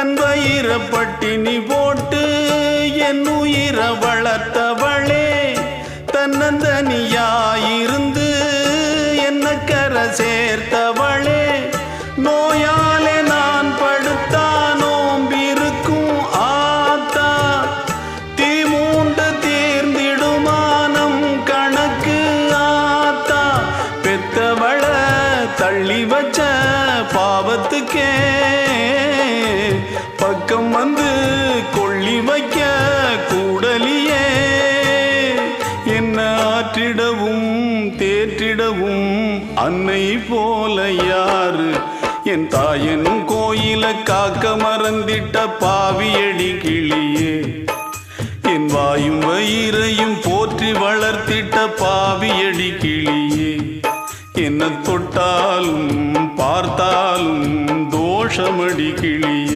தன் வயிற பட்டினி போட்டு என் உயிர வளர்த்தவளே, தன்னந்தனியாயிருந்து என்ன கரை சேர்த்தவளே, நோயாலே நான் படுத்தா நோம்பிருக்கும் ஆத்தா, தீ மூண்டு தீர்ந்திடுமானம் கணக்கு ஆத்தா, பெத்தவள தள்ளி வச்ச பாவத்துக்கே பக்கம் வந்து கொள்ளி வைக்க கூடலியே, என்ன ஆற்றிடவும் தேற்றிடவும் அன்னை போல யாரு, என் தாயன் கோயில காக்க மறந்திட்ட பாவியடி கிளியே, என் வாயும் வயிறையும் போற்றி வளர்த்திட்ட பாவியடி கிளியே, என்ன தொட்டாலும் பார்த்தாலும் தோஷமடி கிளியே.